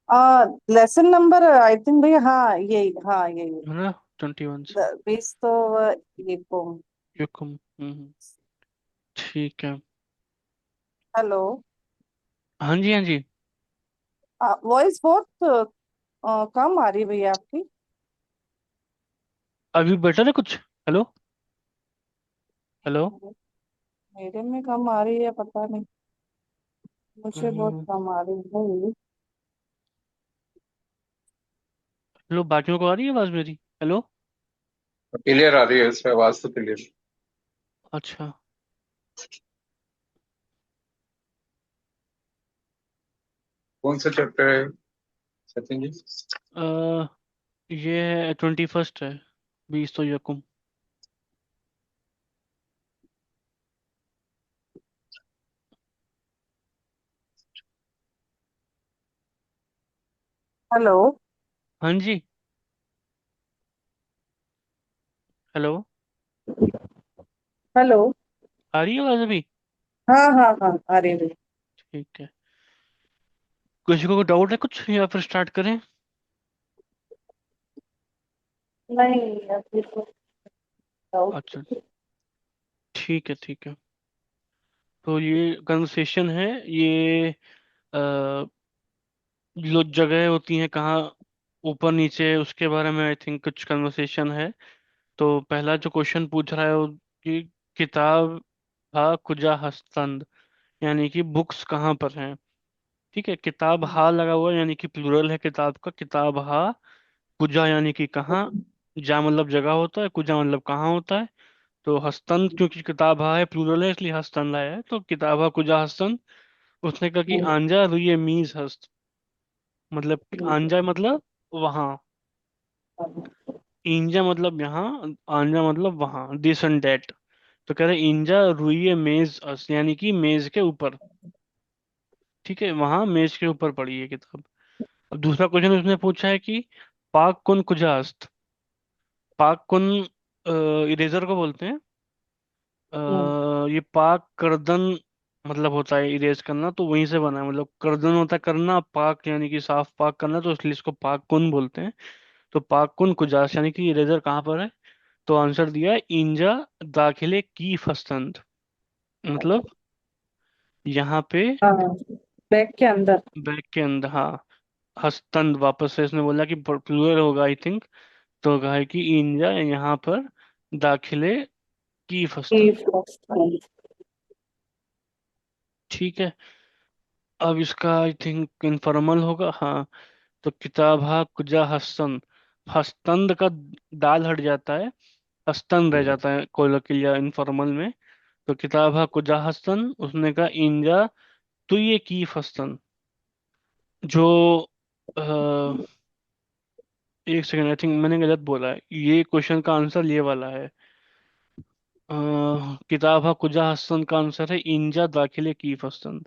Lesson number I think भैया, हाँ यही, हाँ यही। है ना? 21 से। बीस तो ये को। युकम। ठीक है। हेलो। हाँ जी, हाँ जी। वॉइस बहुत कम आ रही है भैया आपकी। अभी बेटर है कुछ? हेलो? हेलो? मेरे में कम आ रही है, पता नहीं। मुझे बहुत हम्म, कम आ रही है। हेलो, बाकियों को आ रही है आवाज मेरी? हेलो? क्लियर आ रही है, इसमें आवाज तो क्लियर। अच्छा। कौन सा चैप्टर है सचिन जी? अ, ये 21 है। 20 तो यकुम। हेलो। हाँ जी। हेलो? हेलो। आ रही है आवाज अभी? हाँ हाँ हाँ, आ रही है भैया। ठीक है। किसी को डाउट है कुछ, या फिर स्टार्ट करें? नहीं, अभी तो अच्छा। डाउट। ठीक है, ठीक है। तो ये कन्वर्सेशन है। ये जो जगह होती हैं कहाँ, ऊपर नीचे, उसके बारे में आई थिंक कुछ कन्वर्सेशन है। तो पहला जो क्वेश्चन पूछ रहा है वो कि किताब हा कुजा हस्तंद, यानी कि बुक्स कहाँ पर हैं। ठीक है, किताब हा लगा हुआ है, यानी कि प्लूरल है किताब का। किताब हा। कुजा यानी कि कहाँ। जा मतलब जगह होता है, कुजा मतलब कहाँ होता है। तो हस्तंद, क्योंकि किताब हा है, प्लूरल है, इसलिए हस्तंद आया है। तो किताब हा कुजा हस्तंद। उसने कहा कि आंजा रुए मीज हस्त, मतलब आंजा मतलब वहां, इंजा मतलब यहाँ, आंजा मतलब वहां, दिस एंड दैट। तो कह रहे इंजा रुइये मेज अस, यानी कि मेज के ऊपर। ठीक है, वहां मेज के ऊपर पड़ी है किताब। अब दूसरा क्वेश्चन उसने पूछा है कि पाक कुन कुजास्त। पाक कुन इरेजर को बोलते हैं। ये पाक करदन मतलब होता है इरेज करना, तो वहीं से बना है। मतलब करदन होता है करना, पाक यानी कि साफ पाक करना, तो इसलिए इसको पाक कुन बोलते हैं। तो पाक कुन कुजास्त यानी कि इरेजर कहाँ पर है। तो आंसर दिया है इंजा दाखिले की फस्तंद, मतलब यहाँ पे हाँ, बैग के अंदर। बैग के अंदर, हाँ। हस्तंद वापस से इसने बोला कि प्लूरल होगा आई थिंक। तो कहा है कि इंजा यहाँ पर दाखिले की फस्तंद। ठीक है। अब इसका आई थिंक इनफॉर्मल होगा, हाँ। तो किताब हा कुजा हस्तंद। हस्तंद का दाल हट जाता है, हस्तन रह जाता है कोलोकिल या इनफॉर्मल में। तो किताब हा कुजा हस्तन, उसने कहा इंजा तो ये की फस्तन। जो एक सेकंड, आई थिंक मैंने गलत बोला है। ये क्वेश्चन का आंसर ये वाला है। किताब कुजा हसन का आंसर है इंजा दाखिले की फस्तन।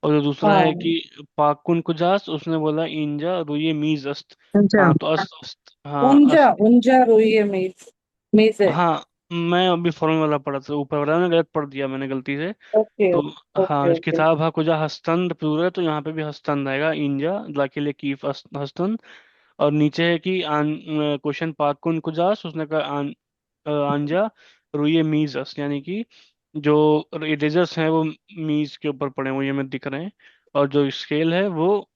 और जो दूसरा है हाँ, कि पाकुन कुजास, उसने बोला इंजा रुये मीज अस्त। ऊंचा। हाँ तो अस्त अस्त, हाँ ऊंजा अस्त। ऊंजा रोई है मेज। मेज है। हाँ, मैं अभी फॉर्मल वाला पढ़ा था, ऊपर वाला मैंने गलत पढ़ दिया मैंने गलती से। ओके तो ओके हाँ, ओके। किताब कुजा हस्तंद प्लूरल है, तो यहाँ पे भी हस्तंद आएगा, इंजा दाखिले की हस्तंद। और नीचे है कि क्वेश्चन पाकुन कुजास, उसने कहा आंजा रुये मीजस, यानी कि जो इरेजर्स हैं वो मीज के ऊपर पड़े हुए हमें दिख रहे हैं। और जो स्केल है वो,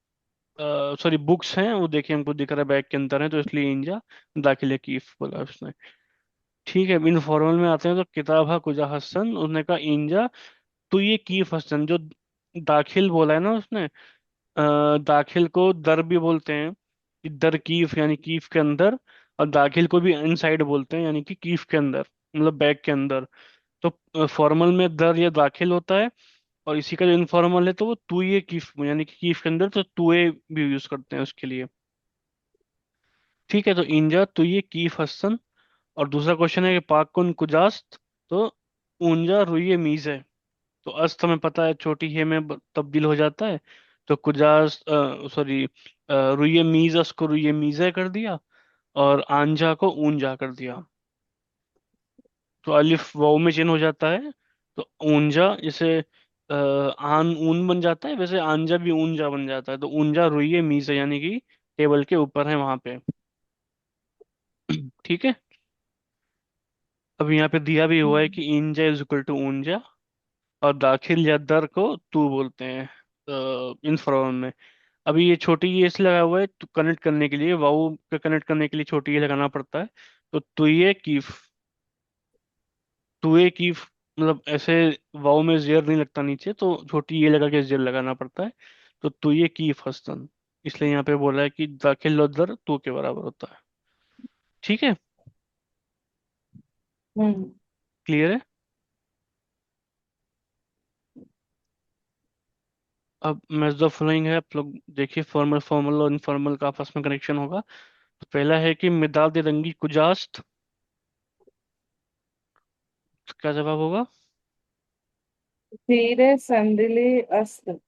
सॉरी बुक्स हैं वो देखिए हमको दिख रहा है बैग के अंदर है, तो इसलिए इंजा दाखिले की बोला उसने। ठीक है, इन फॉर्मल में आते हैं। तो किताब है कुजा हसन, उसने कहा इंजा तो ये कीफ हसन। जो दाखिल बोला है ना उसने, दाखिल को दर भी बोलते हैं, कि दर कीफ यानी कीफ के अंदर। और दाखिल को भी इनसाइड बोलते हैं, यानी कि कीफ के अंदर, मतलब बैग के अंदर। तो फॉर्मल में दर या दाखिल होता है, और इसी का जो इनफॉर्मल है तो वो तू ये कीफ, यानी कि कीफ के अंदर तो तुए भी यूज करते हैं उसके लिए। ठीक है, तो इंजा तो ये कीफ हसन। और दूसरा क्वेश्चन है कि पाक कुन कुजास्त। तो ऊंजा रुइये मीज है। तो अस्त हमें पता है छोटी हे में तब्दील हो जाता है। तो कुजास्त, सॉरी, रुइये मीज अस को रुइये मीज़े कर दिया, और आंजा को ऊंजा कर दिया। तो अलिफ वाव में चेंज हो जाता है। तो ऊंजा, जैसे आन ऊन बन जाता है, वैसे आंजा भी ऊंजा बन जाता है, तो ऊंजा रुइये मीज़ है, यानी कि टेबल के ऊपर है वहां पे। ठीक है। अब यहाँ पे दिया भी हुआ है कि इंजा इज इक्वल टू ऊंजा, और दाखिल या दर को तू बोलते हैं इन फॉर्म में। अभी ये छोटी ये इसलिए लगा हुआ है तो कनेक्ट करने के लिए, वाउ का कनेक्ट करने के लिए छोटी ये लगाना पड़ता है। तो तुये कीफ, तुए कीफ, मतलब ऐसे वाउ में जेर नहीं लगता नीचे, तो छोटी ये लगा के जेर लगाना पड़ता है। तो तुये कीफ हस्तन, इसलिए यहाँ पे बोला है कि दाखिल और दर तू के बराबर होता है। ठीक है। हम्म। क्लियर है। अब मैच द फॉलोइंग है, आप लोग देखिए, फॉर्मल फॉर्मल और इनफॉर्मल का आपस में कनेक्शन होगा। तो पहला है कि मिदाद रंगी कुजास्त, क्या जवाब होगा? धीरे संदली अस्त।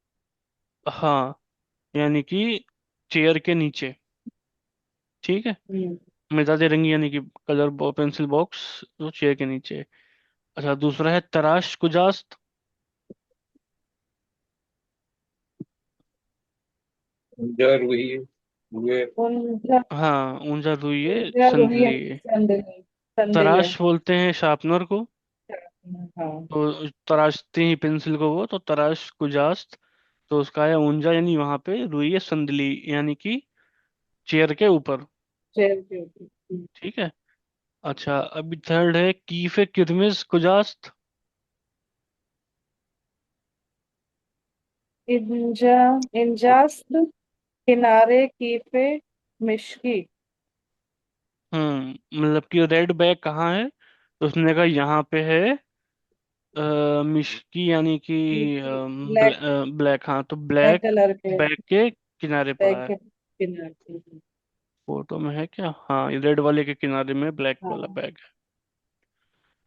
हाँ, यानी कि चेयर के नीचे। ठीक है। हम्म। मिजाज रंगी यानी कि कलर पेंसिल बॉक्स, जो चेयर के नीचे। अच्छा, दूसरा है तराश कुजास्त। जर हुई हुए। उंजा। हाँ, ऊंजा रुइये उंजा रुहिया संदली। संदली। संदिले। तराश बोलते हैं शार्पनर को, हाँ। तो तराशते ही पेंसिल को वो, तो तराश कुजास्त। तो उसका है ऊंजा, यानी वहां पे रुइये संदली, यानी कि चेयर के ऊपर। शेर के ऊपर। ठीक है। अच्छा, अभी थर्ड है कीफे किरमिज कुजास्त। इंजा। इंजास्त। किनारे कीफे। मिश्की। मतलब कि रेड बैग कहाँ है, तो उसने कहा यहाँ पे है। मिश्की यानी कि ब्लैक। ब्लैक, हाँ, तो ब्लैक ब्लैक कलर के। बैग के किनारे बैग पड़ा है। के किनारे। फोटो में है क्या? हाँ, ये रेड वाले के किनारे में ब्लैक वाला हाँ। बैग है।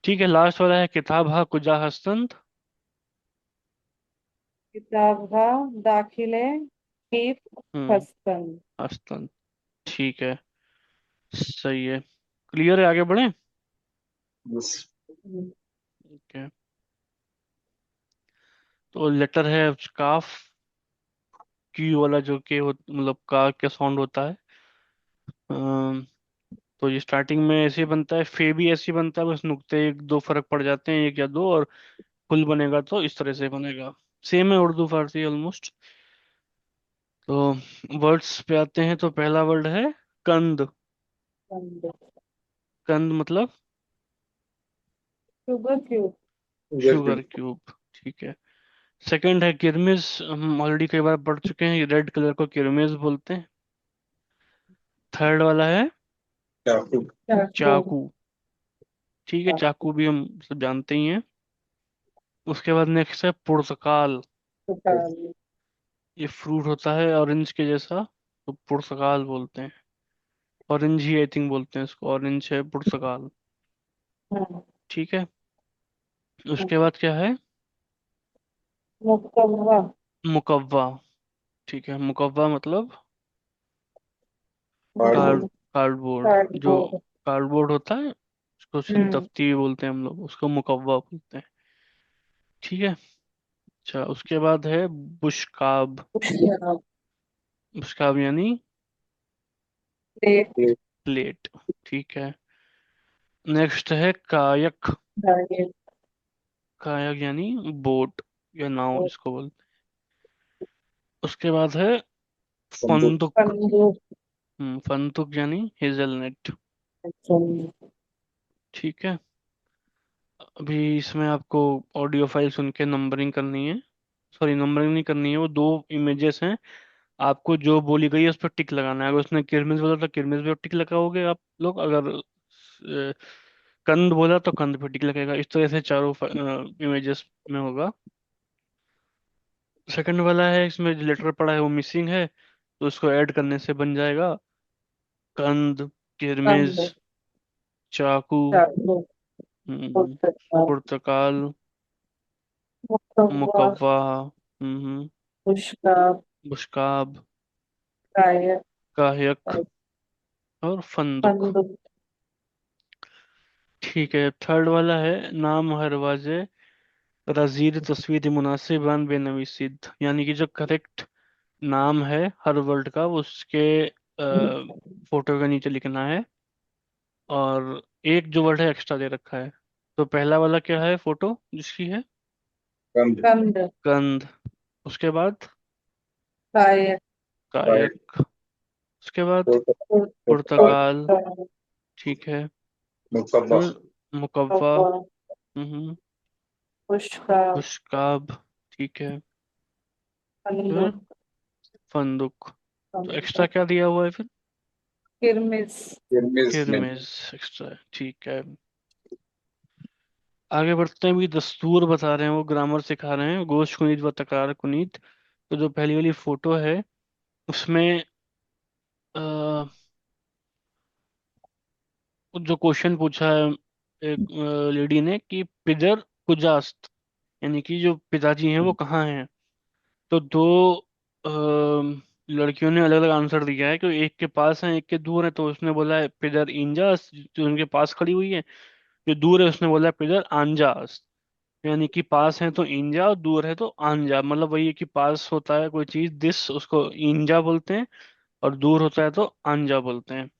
ठीक है, लास्ट वाला है किताब हा कुजा हस्तंत। किताब का दाखिले कीफ हम्म, हस्तन। हस्तंत। ठीक है, सही है। क्लियर है, आगे बढ़े। बस। ओके। तो लेटर है काफ, क्यू वाला, जो के हो, मतलब का क्या साउंड होता है। तो ये स्टार्टिंग में ऐसे ही बनता है, फे भी ऐसे ही बनता है, बस नुक्ते एक दो फर्क पड़ जाते हैं, एक या दो, और फुल बनेगा तो इस तरह से बनेगा। सेम है उर्दू फारसी ऑलमोस्ट। तो वर्ड्स पे आते हैं, तो पहला वर्ड है कंद। कंद मतलब शुगर क्यूब। जर की। Sugar cube. ठीक है। सेकंड है किरमिज, हम ऑलरेडी कई बार पढ़ चुके हैं, ये रेड कलर को किरमिज बोलते हैं। थर्ड वाला है चाकू। चाकू। चाकू। ठीक है, चाकू भी हम सब जानते ही हैं। उसके बाद नेक्स्ट है पुर्तकाल। सुपारी। ये फ्रूट होता है ऑरेंज के जैसा, तो पुर्तगाल बोलते हैं। ऑरेंज ही आई थिंक बोलते हैं इसको, ऑरेंज है पुर्तगाल। हाँ। ठीक है। उसके बाद क्या है? मुकव्वा। मुकव्वा। ठीक है, मुकव्वा मतलब कार्ड, हम्म, कार्डबोर्ड। जो कार्डबोर्ड। कार्डबोर्ड होता है, उसको सिर्फ हम्म। दफ्ती भी बोलते हैं हम लोग, उसको मुकव्वा बोलते हैं। ठीक है। अच्छा, उसके बाद है बुशकाब। उशियार। बुशकाब यानी प्लेट। प्लेट। प्लेट। ठीक है। नेक्स्ट है कायक। डाइट। कायक यानी बोट या नाव जिसको बोलते हैं। उसके बाद है बंदूक। फंदुक। बंदूक। फंदुक यानी हेजलनट। ठीक है। अभी इसमें आपको ऑडियो फाइल सुन के नंबरिंग करनी है। सॉरी, नंबरिंग नहीं करनी है, वो दो इमेजेस हैं। आपको जो बोली गई है उस पर टिक लगाना है। अगर उसने किरमिज बोला तो किरमिज पे टिक लगाओगे आप लोग, अगर कंद बोला तो कंद पे टिक लगेगा। इस तरह से चारों इमेजेस में होगा। सेकंड वाला है, इसमें जो लेटर पड़ा है वो मिसिंग है, तो उसको ऐड करने से बन जाएगा कंद, किरमिज, कंद। चाकू, चाकू। हम्म, पुस्तक। पुर्तकाल, मुकव्वा। मुकव्वा, हम्म, उसका। बुशकाब, कायक। काहयक, और फंदुक। बंदूक। ठीक है। थर्ड वाला है नाम हर वाजे रजीर तस्वीर मुनासिबान बेनवीसिद, यानी कि जो करेक्ट नाम है हर वर्ड का वो उसके फोटो के नीचे लिखना है। और एक जो वर्ड है एक्स्ट्रा दे रखा है। तो पहला वाला क्या है फोटो जिसकी है? कंद। कंद। कंद। उसके बाद काया। कायर। कायक। उसके बाद पोर्टुगाल। पोर्टुगाल। पुर्तगाल। ठीक है। मुकब्बा। फिर मुकव्वा। हम्म। पुष्का। खुशकाब। ठीक है। फिर फंदुक। फंदुक। तो एक्स्ट्रा क्या दिया हुआ है फिर? किरमिस। किरमिज में। किरमिज एक्स्ट्रा है, ठीक है। आगे बढ़ते हैं, भी दस्तूर बता रहे हैं, वो ग्रामर सिखा रहे हैं, गोश कुनीत व तकरार कुनीत। तो जो पहली वाली फोटो है उसमें अ, जो क्वेश्चन पूछा है एक लेडी ने कि पिदर कुजास्त, यानी कि जो पिताजी हैं वो कहाँ हैं। तो दो लड़कियों ने अलग अलग आंसर दिया है कि एक के पास है एक के दूर है। तो उसने बोला है पिदर इंजास, जो उनके पास खड़ी हुई है। जो दूर है उसने बोला है पिदर आंजास। यानी कि पास है तो इंजा और दूर है तो आंजा, मतलब वही है कि पास होता है कोई चीज दिस उसको इंजा बोलते हैं, और दूर होता है तो आंजा बोलते हैं।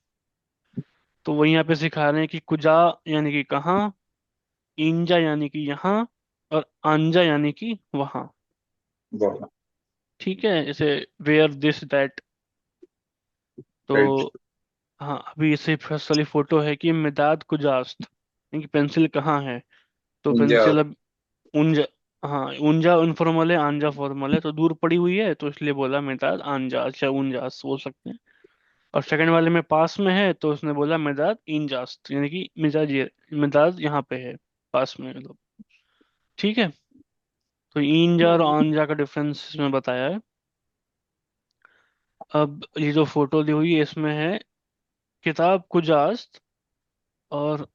तो वही यहाँ पे सिखा रहे हैं कि कुजा यानी कि कहाँ, इंजा यानी कि यहाँ, और आंजा यानी कि वहाँ। वाह। ठीक है, जैसे वेयर दिस दैट। राइट। तो हाँ, अभी इसे फर्स्ट वाली फोटो है कि मिदाद कुजास्त, यानी कि पेंसिल कहाँ है। तो इंडिया। पेंसिल अब उंजा, हाँ उंजा इनफॉर्मल है, आंजा फॉर्मल है, तो दूर पड़ी हुई है तो इसलिए बोला मिदाद आंजास या उनजास बोल सकते हैं। और सेकंड वाले में पास में है तो उसने बोला मिदाद इंजास्त, यानी कि मिजाज ये मिदाद यहाँ पे है, पास में मतलब। ठीक है। तो इंजा और आंजा का डिफरेंस इसमें बताया है। अब ये जो फोटो दी हुई है इसमें है किताब कुजास्त, और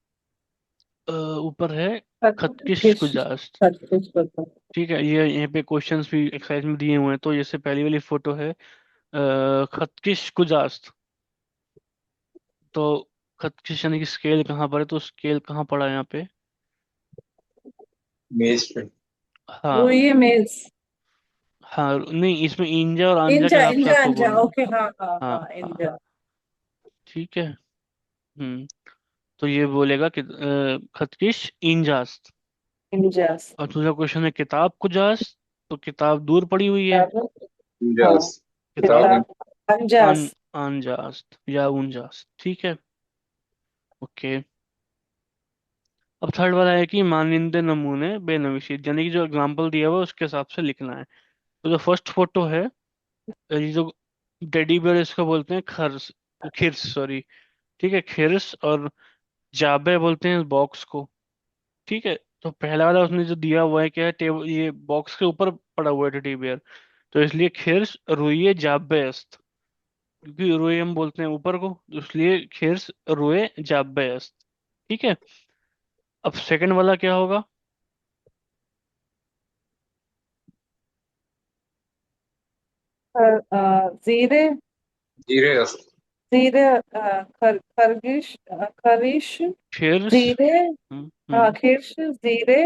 ऊपर है खतकिश किस कुजास्त। छत्तीस बता। ठीक है, ये यहाँ पे क्वेश्चंस भी एक्सरसाइज में दिए हुए हैं। तो जैसे पहली वाली फोटो है खतकिश कुजास्त। तो खतकिश यानी कि स्केल कहाँ पर है, तो स्केल कहाँ पड़ा है यहाँ पे? मेज पे। हाँ। रुई मेज। हाँ नहीं, इसमें इंजा और आंजा के इंजा हिसाब से इंजा आपको इंजा, बोलना है। ओके, हाँ हाँ हाँ हाँ, हाँ इंजा। हाँ। ठीक है। तो ये बोलेगा कि खतकिश इंजास्त। इंजा। और दूसरा क्वेश्चन है किताब कुजास्त। तो किताब दूर पड़ी हुई है। हाँ। इंडियाज। किताब किताब। किताब अंजास। आन आंजास्त या उनजास्त। ठीक है। ओके। अब थर्ड वाला है कि मानिंदे नमूने बेनविशीत, यानी कि जो एग्जाम्पल दिया हुआ है उसके हिसाब से लिखना है। तो जो फर्स्ट फोटो है, ये जो टेडी बियर इसको बोलते हैं खर्स, खिर्स सॉरी। ठीक है, खिर्स। और जाबे बोलते हैं बॉक्स को। ठीक है। तो पहला वाला उसने जो दिया हुआ है क्या है, टेबल ये बॉक्स के ऊपर पड़ा हुआ है टेडी बियर। तो इसलिए खिर्स रुइये जाबे अस्त, क्योंकि रुए हम बोलते हैं ऊपर को, तो इसलिए खिर्स रुए जाबे अस्त। ठीक है। अब सेकंड वाला क्या होगा? जीरे। जीरे अस्त। जीरे, खरगिश, खरीश। खिर्स। जीरे। हाँ, हम्म। खीर्ष जीरे।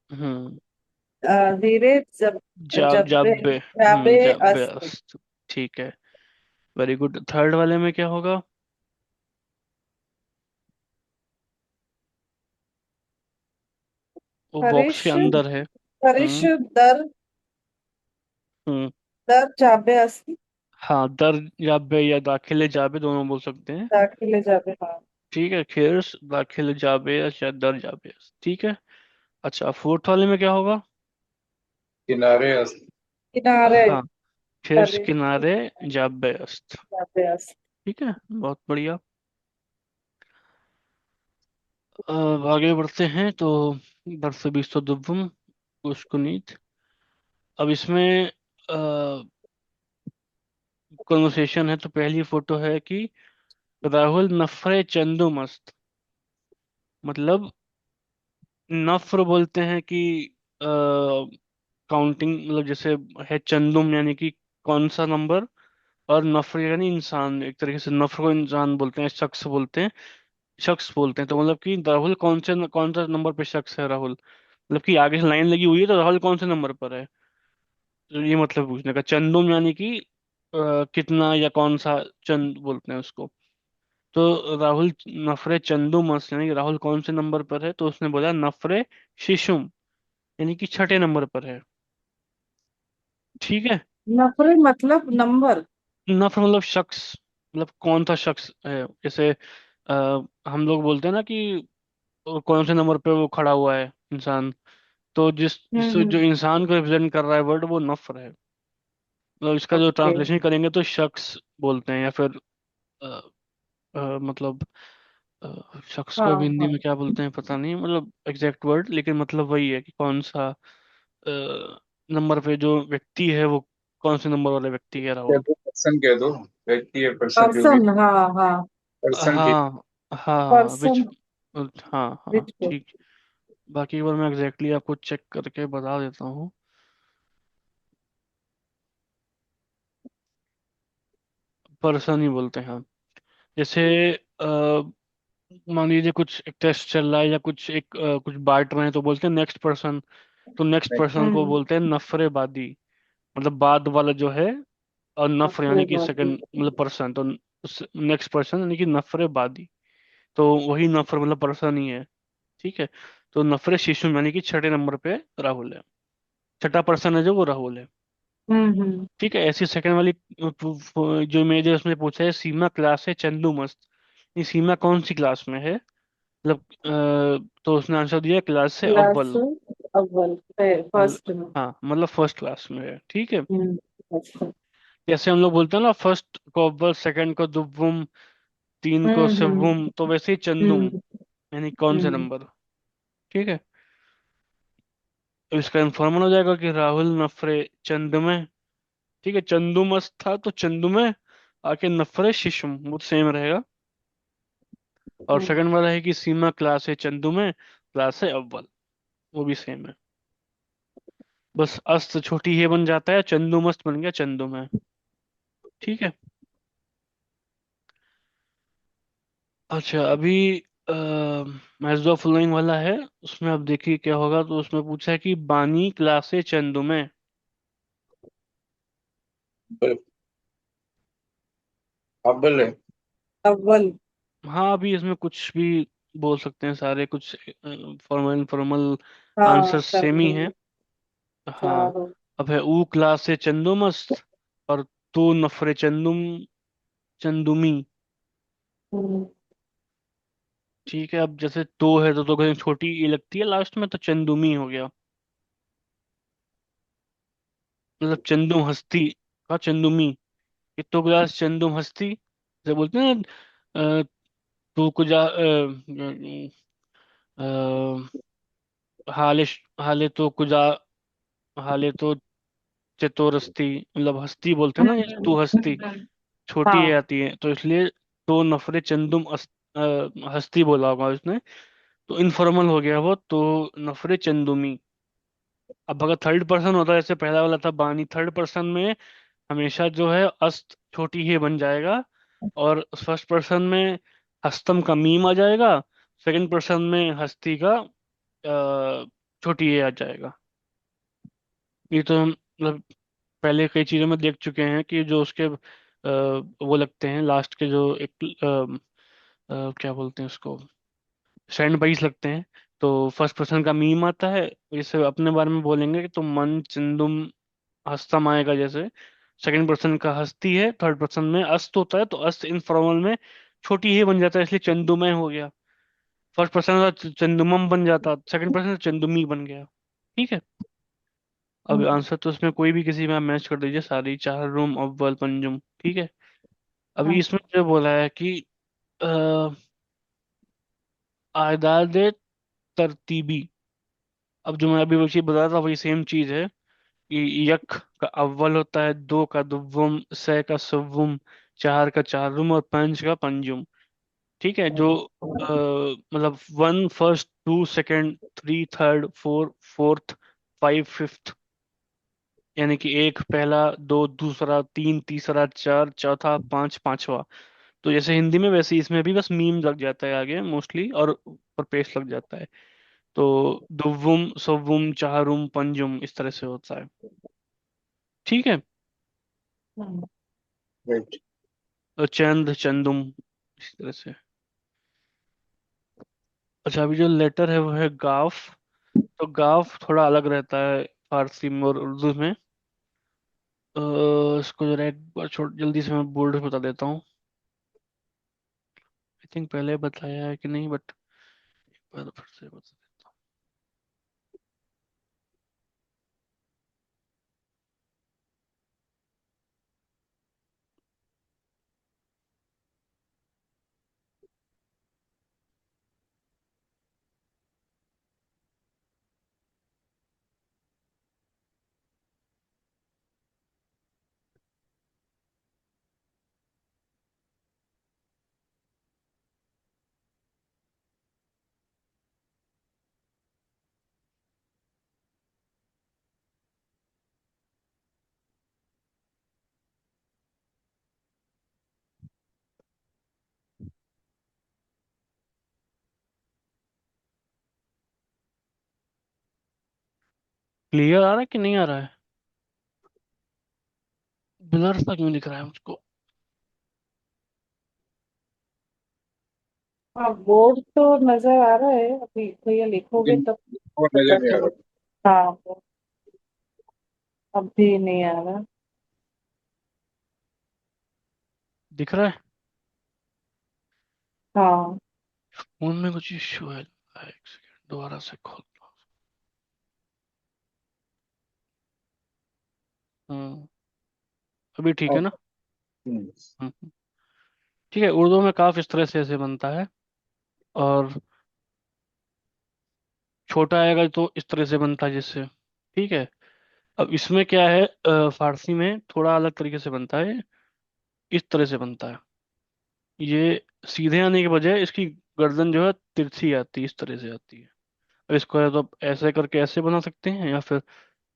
हम्म। जीरे जब, जब्बे, जाबे। जाबे जाबे अस्त। अस्त। ठीक है। Very good. थर्ड वाले में क्या होगा? वो बॉक्स के खरीश। अंदर है। खरीश हम्म। दर। हम्म। दर जाबे अस्त। हाँ, दर जाबे या दाखिले जाबे दोनों बोल सकते हैं। दाखिले जाबे, हाँ। ठीक है, खिर्स दाखिल जाबे या शायद दर जाबे। ठीक है। अच्छा, फोर्थ वाले में क्या होगा? किनारे अस्त। किनारे। हाँ, खिर्स खरीश किनारे जाबे अस्त। जाबे अस्त। ठीक है, बहुत बढ़िया। अब आगे बढ़ते हैं तो बरस बीस दुब्बुम उस्कुनीत। अब इसमें कॉन्वर्सेशन है। तो पहली फोटो है कि राहुल नफरे चंदू मस्त, मतलब नफ्र बोलते हैं कि काउंटिंग, मतलब जैसे है चंदुम यानी कि कौन सा नंबर, और नफर यानी इंसान, एक तरीके से नफर को इंसान बोलते हैं, शख्स बोलते हैं। तो मतलब कि राहुल कौन सा नंबर पे शख्स है राहुल। मतलब कि आगे से लाइन लगी हुई है तो राहुल कौन से नंबर पर है। तो ये मतलब पूछने का। चंदुम यानी कि कितना या कौन सा चंद बोलते हैं उसको। तो राहुल नफरे चंदुमस यानी कि राहुल कौन से नंबर पर है, तो उसने बोला नफरे शिशुम यानी कि छठे नंबर पर है। ठीक है। नफरे मतलब नंबर। नफर मतलब शख्स, मतलब कौन सा शख्स है। जैसे आ, हम लोग बोलते हैं ना कि कौन से नंबर पे वो खड़ा हुआ है इंसान। तो जिस जो हम्म। इंसान को रिप्रेजेंट कर रहा है वर्ड, वो नफर है। मतलब इसका जो ओके। ट्रांसलेशन करेंगे तो शख्स बोलते हैं, या फिर अ, मतलब शख्स को भी हाँ हिंदी हाँ। में क्या बोलते हैं पता नहीं, मतलब एग्जैक्ट वर्ड, लेकिन मतलब वही है कि कौन सा नंबर पे जो व्यक्ति है वो कौन से नंबर वाले व्यक्ति है कह राहुल। दो, पर्सन कह दो। व्यक्ति है, पर्सन जो भी। पर्सन, हाँ हाँ। पर्सन की। हाँ हाँ विच। पर्सन। हाँ हाँ विच को। ठीक। बाकी एक बार मैं एग्जैक्टली आपको चेक करके बता देता हूँ। पर्सन ही बोलते हैं हाँ। जैसे मान लीजिए कुछ एक टेस्ट चल रहा है या कुछ कुछ बांट रहे हैं तो बोलते हैं नेक्स्ट पर्सन। तो नेक्स्ट पर्सन को हम्म। बोलते हैं नफरेबादी, मतलब बाद वाला जो है। और नफर नफरे यानी कि बाकी। सेकंड मतलब पर्सन, तो नेक्स्ट पर्सन यानी कि नफरेबादी। तो वही नफर मतलब पर्सन ही है। ठीक है। तो नफरे शिशु यानी कि छठे नंबर पे राहुल है। छठा पर्सन है जो वो राहुल है। हम्म। ठीक है। ऐसी सेकंड वाली जो इमेज है उसमें पूछा है सीमा क्लास है चंदू मस्त। ये सीमा कौन सी क्लास में है, मतलब तो उसने आंसर दिया क्लास से क्लास अव्वल। अव्वल, मतलब फर्स्ट में। हाँ मतलब फर्स्ट क्लास में है। ठीक है। अच्छा। जैसे हम लोग बोलते हैं ना फर्स्ट को अव्वल, सेकंड को दुव्वम, तीन को हम्म। सिव्वुम, तो वैसे ही चंदुम हम्म। यानी कौन से हम्म। नंबर। ठीक है। तो इसका इन्फॉर्मल हो जाएगा कि राहुल नफरे चंद में। ठीक है। चंदुमस था तो चंदू में आके नफरे शिशुम वो सेम रहेगा। और हम्म। सेकंड वाला है कि सीमा क्लास है चंदू में, क्लास है अव्वल, वो भी सेम है। बस अस्त छोटी ही बन जाता है, चंदू मस्त बन गया चंदू में। ठीक है। अच्छा अभी मैच ऑफ फॉलोइंग वाला है। उसमें अब देखिए क्या होगा। तो उसमें पूछा है कि बानी क्लास है चंदू में। अव्वल है। अव्वल। हाँ अभी इसमें कुछ भी बोल सकते हैं, सारे कुछ फॉर्मल इनफॉर्मल हाँ आंसर कर सेम ही है। देंगे। हाँ। चारों। अब है ऊ क्लास से चंदू मस्त, और तो नफरे चंदुम चंदुमी। हम्म। ठीक है। अब जैसे तो है तो कहीं छोटी ई लगती है लास्ट में, तो चंदुमी हो गया। मतलब चंदुम हस्ती का चंदुमी। ये तो क्लास चंदुम हस्ती जैसे बोलते हैं ना। तू कुजा हाले हाले तो कुजा हाले तो चतुरस्ती, मतलब हस्ती बोलते हैं ना, ये तू हस्ती हम्म। छोटी ए हाँ। आती है तो इसलिए तो नफरे चंदुम हस्ती बोला होगा उसने। तो इनफॉर्मल हो गया वो, तो नफरे चंदुमी। अब अगर थर्ड पर्सन होता जैसे पहला वाला था बानी, थर्ड पर्सन में हमेशा जो है अस्त छोटी ही बन जाएगा। और फर्स्ट पर्सन में हस्तम का मीम आ जाएगा। सेकंड पर्सन में हस्ती का छोटी ए आ जाएगा। ये तो हम मतलब पहले कई चीजों में देख चुके हैं कि जो उसके वो लगते हैं लास्ट के जो एक क्या बोलते हैं उसको, स्टैंड बाइज लगते हैं। तो फर्स्ट पर्सन का मीम आता है। जैसे अपने बारे में बोलेंगे कि तुम मन चंदुम हस्तम आएगा जैसे। सेकंड पर्सन का हस्ती है, थर्ड पर्सन में अस्त होता है तो अस्त इनफॉर्मल में छोटी ही बन जाता है, इसलिए चंदुमय हो गया। फर्स्ट पर्सन का चंदुमम बन जाता, सेकंड पर्सन चंदुमी बन गया। ठीक है। अब हम्म। आंसर तो इसमें कोई भी किसी में आप मैच कर दीजिए, सारी चार रूम अव्वल पंजुम। ठीक है। अभी हाँ। इसमें जो बोला है कि आदाद तरतीबी। अब जो मैं अभी वो चीज बता था वही सेम चीज है कि यक का अव्वल होता है, दो का दुव्वम, से का सुव्वम, चार का चारुम और पंच का पंजुम। ठीक है। जो मतलब one first, two second, three third, four fourth, five fifth, यानी कि एक पहला, दो दूसरा, तीन तीसरा, चार चौथा, पांच पांचवा। तो जैसे हिंदी में वैसे ही इसमें भी बस मीम लग जाता है आगे मोस्टली, और पेस्ट लग जाता है। तो दुव्वुम सव्वुम चारुम पंजुम इस तरह से होता है। ठीक है। हम्म, राइट। और चंद चंदुम इस तरह से। अच्छा, अभी जो लेटर है वो है गाफ। तो गाफ थोड़ा अलग रहता है फारसी में और उर्दू में। अ, इसको जरा एक बार छोड़, जल्दी से मैं बोल्ड बता देता हूँ। आई थिंक पहले बताया है कि नहीं, बट एक बार फिर से बता देता हूँ। क्लियर आ रहा है कि नहीं आ रहा है? ब्लर सा क्यों दिख रहा है मुझको? हाँ, बोर्ड तो नजर आ रहा है, अभी भैया लिखोगे लेकिन तब वो पता नजर नहीं आ चले। रहा। हाँ, अब भी नहीं आ रहा। दिख रहा है। हाँ। फोन में कुछ इश्यू है, एक सेकंड दोबारा से खोलता हूँ। अभी ठीक है ना? हम्म, हम्म। ठीक है, उर्दू में काफ इस तरह से ऐसे बनता है। और छोटा आएगा तो इस तरह से बनता है जिससे। ठीक है। अब इसमें क्या है, फारसी में थोड़ा अलग तरीके से बनता है। इस तरह से बनता है। ये सीधे आने के बजाय इसकी गर्दन जो है तिरछी आती है, इस तरह से आती है। अब इसको या तो आप ऐसे करके ऐसे बना सकते हैं, या फिर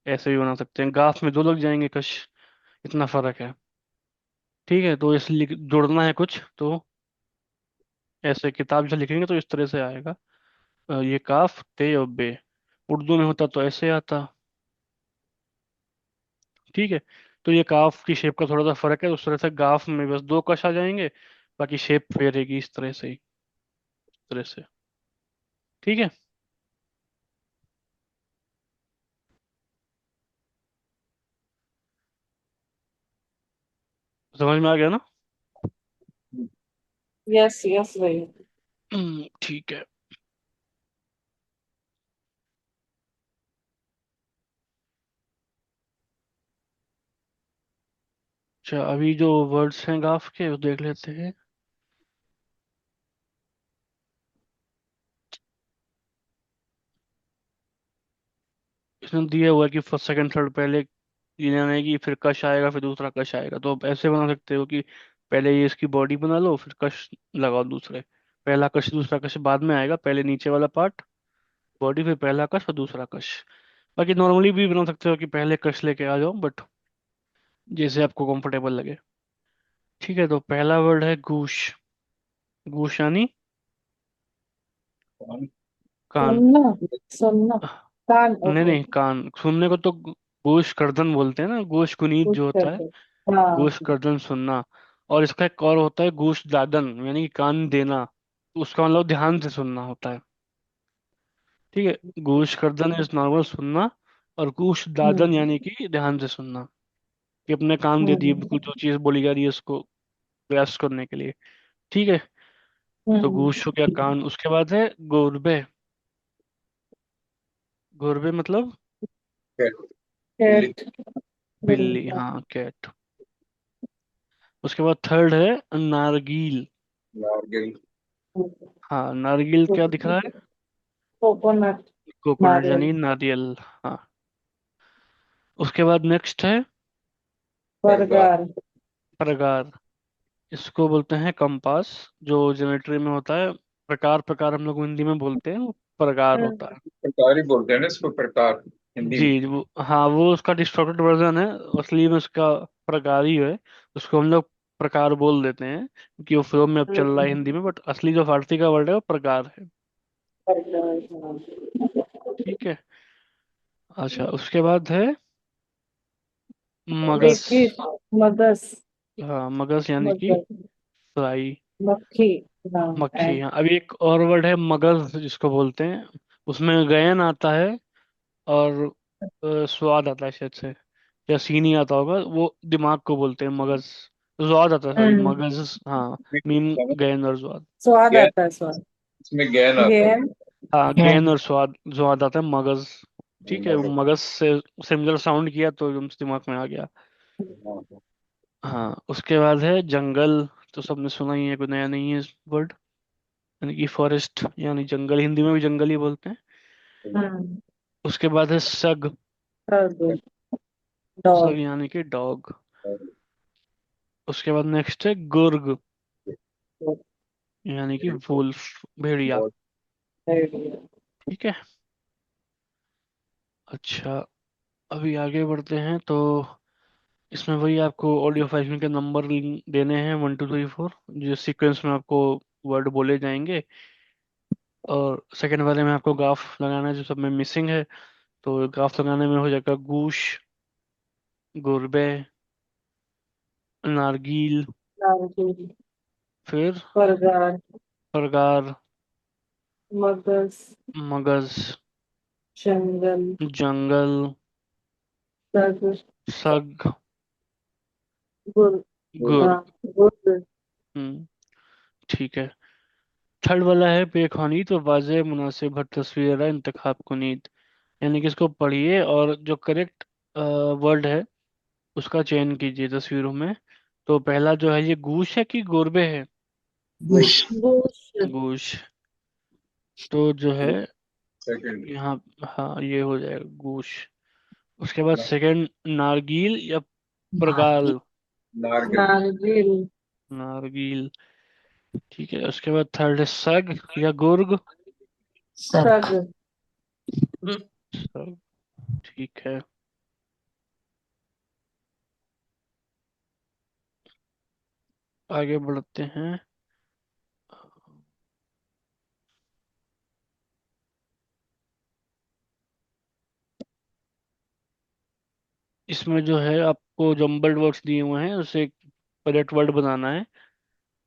ऐसे भी बना सकते हैं। गाफ में दो लग जाएंगे कश, इतना फर्क है। ठीक है, तो इसलिए जोड़ना है कुछ तो ऐसे किताब से लिखेंगे तो इस तरह से आएगा। ये काफ ते और बे। उर्दू में होता तो ऐसे आता। ठीक है। तो ये काफ की शेप का थोड़ा सा फर्क है, उस तरह से गाफ में बस दो कश आ जाएंगे। बाकी शेप फेरेगी इस तरह से ही, इस तरह से। ठीक है। समझ में आ गया ना? यस यस भैया। ठीक है। अच्छा, अभी जो वर्ड्स हैं गाफ के वो देख लेते हैं। इसमें दिया हुआ है कि फर्स्ट सेकंड थर्ड पहले ये आने की, फिर कश आएगा, फिर दूसरा कश आएगा। तो आप ऐसे बना सकते हो कि पहले ये इसकी बॉडी बना लो, फिर कश लगाओ दूसरे। पहला कश दूसरा कश बाद में आएगा, पहले नीचे वाला पार्ट बॉडी, फिर पहला कश और दूसरा कश। बाकी नॉर्मली भी बना सकते हो कि पहले कश लेके आ जाओ, बट जैसे आपको कंफर्टेबल लगे। ठीक है, तो पहला वर्ड है गूश। गूश यानी कान। सुनना, सुनना, कान, नहीं ओके। नहीं, कान सुनने को तो गोश गर्दन बोलते हैं ना, गोश कुनीत कुछ जो होता है। करते। हाँ। गोश गर्दन सुनना। और इसका एक और होता है गोश दादन, यानी कि कान देना। उसका मतलब ध्यान से सुनना होता है। ठीक है, गोश गर्दन इज नॉर्मल सुनना। और गोश दादन हम्म यानी कि ध्यान से सुनना, कि अपने कान दे दिए हम्म बिल्कुल, जो चीज बोली जा रही है उसको ग्रास्प करने के लिए। ठीक है। तो हम्म। गोश हो गया कान, उसके बाद है गोरबे। गोरबे मतलब कैट, बिल्ली। कैट, बिल्ली, बिल्ली, हाँ। हाँ कैट। उसके बाद थर्ड है नारगील। नारगिल। हाँ, नारगिल क्या दिख रहा है? कोकोनट, कोकोनट नारियल, यानी नारियल। हाँ। उसके बाद नेक्स्ट है बरगद। बरगद। प्रकार। इसको बोलते हैं कंपास। जो ज्योमेट्री में होता है, प्रकार प्रकार हम लोग हिंदी में बोलते हैं, वो प्रकार होता है। प्रकार ही बोलते हैं ना इसको, प्रकार हिंदी में। जी वो, हाँ वो उसका डिस्टॉर्टेड वर्जन है। असली में उसका प्रकार ही है। उसको हम लोग प्रकार बोल देते हैं क्योंकि वो फिल्म में अब चल रहा है हम्म हिंदी में, बट असली जो फारसी का वर्ड है वो प्रकार है। ठीक है। अच्छा, उसके बाद है मगज। मगस। हाँ, मगज यानी कि मगस। फ्लाई। मक्खी। हाँ मक्खी। and हाँ, अभी एक और वर्ड है मगज जिसको बोलते हैं। उसमें गयन आता है और स्वाद आता है शायद से, या सी नहीं आता होगा, वो दिमाग को बोलते हैं मगज। स्वाद आता है, सॉरी, हम्म, मगज। हाँ, मीम गयन और स्वाद। स्वाद गैन, आता है स्वाद। इसमें गैन आता है। गेम। हाँ, है। गैन और स्वाद, स्वाद आता है मगज। ठीक है, वो मगर, मगज से सिमिलर साउंड किया तो एकदम से दिमाग में आ गया। हाँ, हाँ, उसके बाद है जंगल। तो सबने सुना ही है, कोई नया नहीं है वर्ड। यानी कि फॉरेस्ट, यानी जंगल, हिंदी में भी जंगल ही बोलते हैं। हम्म। उसके बाद है सग। सग डॉग। यानी कि डॉग। उसके बाद नेक्स्ट है गुर्ग, यानी कि वुल्फ, भेड़िया। बहुत ठीक है। अच्छा, अभी आगे बढ़ते हैं तो इसमें वही आपको ऑडियो फाइल के नंबर देने हैं, 1 2 3 4, जिस सीक्वेंस में आपको वर्ड बोले जाएंगे। और सेकंड वाले में आपको ग्राफ लगाना है, जो सब में मिसिंग है। तो ग्राफ लगाने में हो जाएगा गूश, गुरबे, नारगील, नारकेल। फिर परगार। परगार, मगस। मगज, जंगल। जंगल, सग। सग, गुर। गुड। गुर। हाँ, गुर। हम्म। ठीक है। थर्ड वाला है बेख्वानी तो वाज़ेह मुनासिब हर तस्वीर है इंतखाब कुनीत। यानी कि इसको पढ़िए और जो करेक्ट वर्ड है उसका चयन कीजिए तस्वीरों में। तो पहला जो है, ये गूश है कि गोरबे है? गुड। गोश। गूश। तो जो है सेकंड। यहाँ, हाँ, ये हो जाएगा गूश। उसके बाद सेकंड नारगील या प्रगाल। नारगिल। नारगिल। नारगील। ठीक है। उसके बाद थर्ड है सग या गुर्ग। सग। सग। ठीक है। आगे बढ़ते हैं। इसमें जो है आपको जम्बल्ड वर्ड्स दिए हुए हैं, उसे करेक्ट वर्ड बनाना है।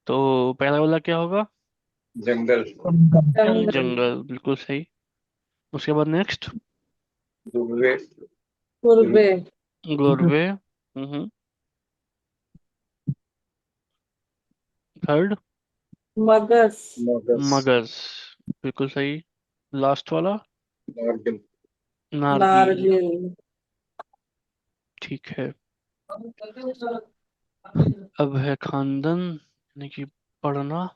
तो पहला वाला क्या होगा? जंगल। जंगल। जंगल, बिल्कुल सही। उसके बाद नेक्स्ट दुबे। कुरबे। गोरवे। थर्ड मगस। मगस। मगज, बिल्कुल सही। लास्ट वाला नारगिल। नारगील। नारगिल। ठीक है। अब है खानदन, यानी कि पढ़ना।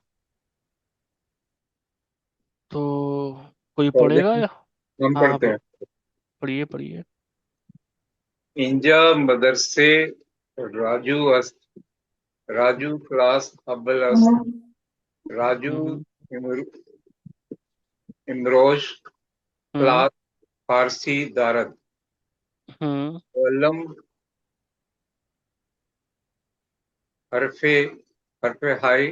तो कोई पढ़ पढ़ेगा दें, या? हम हाँ हाँ, पढ़ते हैं। पढ़िए पढ़िए। इंजा मदरसे, राजू अस्त, राजू क्लास अव्वल अस्त, राजू हम्म इमर, इमरोज हम्म क्लास फारसी दारद, हम्म कलम हरफे हरफे हाई,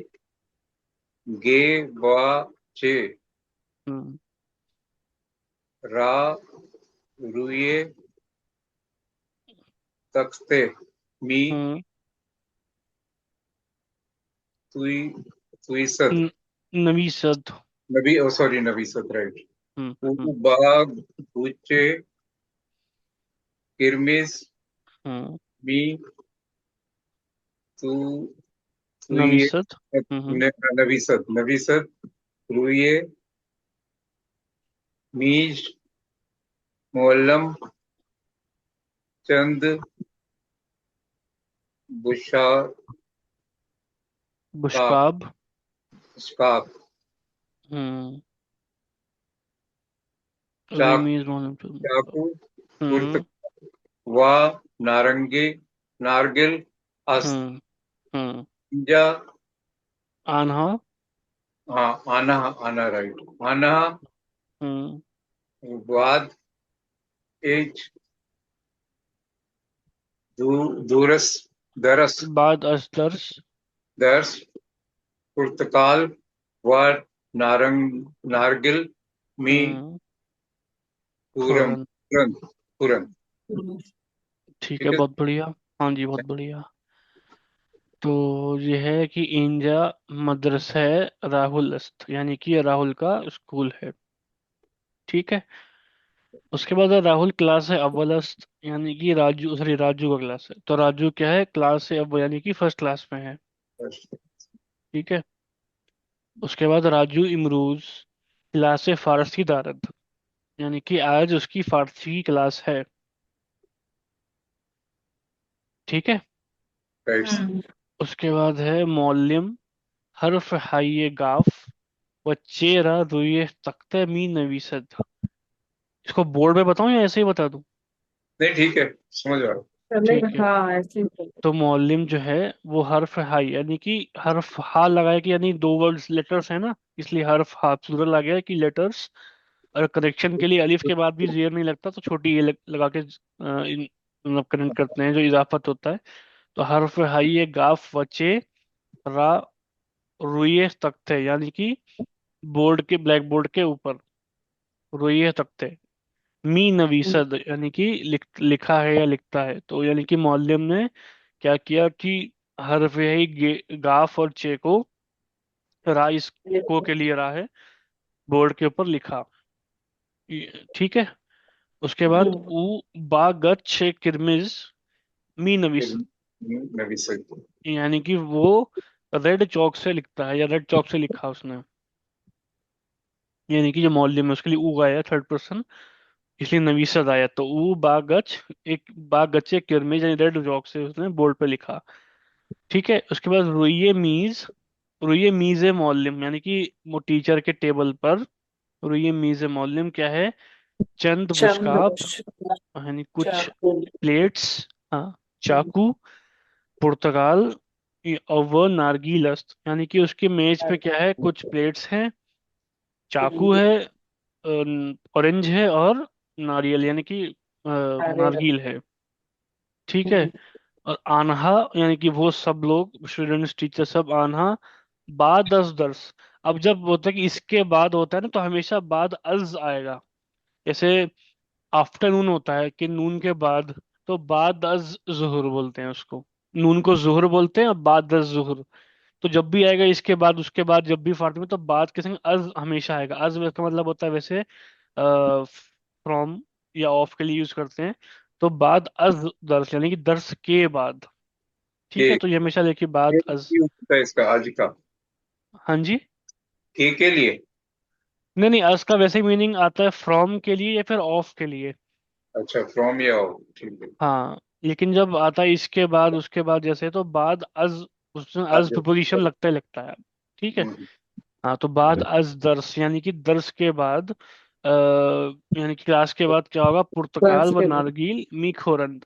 गे वा चे, हम्म रा रुए तख्ते, मी हम्म तुई तुईसत, न- नवीसत। नबी ओ सॉरी नबीसत राइट, हम्म बाग गुचे किरमिज, हम्म मी तू तुई नवीसत। हम्म नबीसत नबीसत, रुए मीज मुअल्लम, चंद बुशाक, बुशकाब। इश्काक, हम्म चाक रीमीज मोहम्मद। चाकू, हम्म पुर्तगाल, वा नारंगी नारगिल, अस्त हम्म हम्म इंजा, आन्हा। हाँ आना आना राइट, आना हम्म वाद एज दूरस दरस बाद अस्तर्स। दर्स पुर्तगाल व नारंग नारगिल मी पूरम खुरन। पूरन पूरन। ठीक है, ठीक है। बहुत बढ़िया। हाँ जी, बहुत बढ़िया। तो ये है कि इंजा मदरसा है राहुल अस्त, यानी कि ये राहुल का स्कूल है। ठीक है। उसके बाद राहुल क्लास है अव्वल अस्त, यानी कि राजू, सॉरी, राजू का क्लास है, तो राजू क्या है, क्लास है अव्वल, यानी कि फर्स्ट क्लास में है। ठीक है। उसके बाद राजू इमरूज क्लास है फारसी दारद, यानी कि आज उसकी फारसी की क्लास है। ठीक है। राइट। उसके बाद है मौलिम हर्फ हाइये गाफ व चेरा रुए तख्ते मी नवीसद। इसको बोर्ड में बताऊं या ऐसे ही बता दूं? नहीं, ठीक है, समझ रहा हूँ। चलेगा, ठीक है। हाँ ऐसे ही चलेगा। तो मौलिम जो है वो हर्फ हाई, यानी कि हर्फ हा लगाए कि, यानी दो वर्ड्स लेटर्स है ना, इसलिए हर्फ हा प्लुरल आ गया है कि लेटर्स। और करेक्शन के लिए अलिफ के बाद भी जेर नहीं लगता, तो छोटी ये लगा के मतलब करेक्ट करते हैं, जो इजाफत होता है। तो हर्फ हाई ये गाफ वचे रा रुइये तख्ते, यानी कि बोर्ड के, ब्लैक बोर्ड के ऊपर रुइये तख्ते। मी नवीसद, यानी कि लिखा है या लिखता है, तो यानी कि मौलम ने क्या किया कि हर्फ यही गाफ और चे को, रा इस को के लिए रा है, बोर्ड के ऊपर लिखा। ठीक है। उसके बाद हम्म। ऊ बा गच छे किरमिज मी फिर नवीस, मैं भी सही हूँ। यानी कि वो रेड चौक से लिखता है, या रेड चौक से लिखा उसने, यानी कि जो मौलम है उसके लिए ऊ आया थर्ड पर्सन, इसलिए नवीसद आया। तो ऊ बा गच, एक बा गचे किरमिज, यानी रेड चौक से उसने बोर्ड पे लिखा। ठीक है। उसके बाद रुइये मीज, रुइये मीज़ मौलम, यानी कि वो टीचर के टेबल पर रुइये मीज़ मौलम क्या है, चंद चंद बुश्काप, मुश्किल। यानी कुछ चाकू। प्लेट्स, हाँ, चाकू, पुर्तगाल, और वो नारगीलस्त, यानी कि उसकी मेज पे क्या है, कुछ प्लेट्स हैं, चाकू है, ऑरेंज है, और नारियल, यानी कि हरे रंग। नारगील है। ठीक है। और आन्हा, यानी कि वो सब लोग स्टूडेंट्स टीचर सब आन्हा बाद दस दर्स। अब जब होता है कि इसके बाद होता है ना, तो हमेशा बाद अज आएगा। जैसे आफ्टरनून होता है कि नून के बाद, तो बाद अज जुहर बोलते हैं उसको, नून को जुहर बोलते हैं, और बाद अज जुहर। तो जब भी आएगा इसके बाद, उसके बाद, जब भी फार्त में, तो बाद के संग अज हमेशा आएगा। अज का मतलब होता है वैसे फ्रॉम या ऑफ के लिए यूज करते हैं। तो बाद अज दर्स, यानी कि दर्स के बाद। ठीक है, के तो ये हमेशा लेके बाद अज। के होता है इसका आज का। हाँ जी। के लिए। नहीं नहीं, अज का वैसे मीनिंग आता है फ्रॉम के लिए या फिर ऑफ के लिए। अच्छा, फ्रॉम या हो, ठीक है। हाँ, लेकिन जब आता है इसके बाद, उसके बाद, जैसे, तो बाद अज, उसमें अज आज। प्रीपोजिशन लगता ही लगता है। ठीक है। हम्म, हाँ, तो बाद अज दर्स, यानी कि दर्स के बाद, यानी कि क्लास के बाद क्या होगा, पुर्तगाल बस व के बाद। नारगिल मी खोरंद।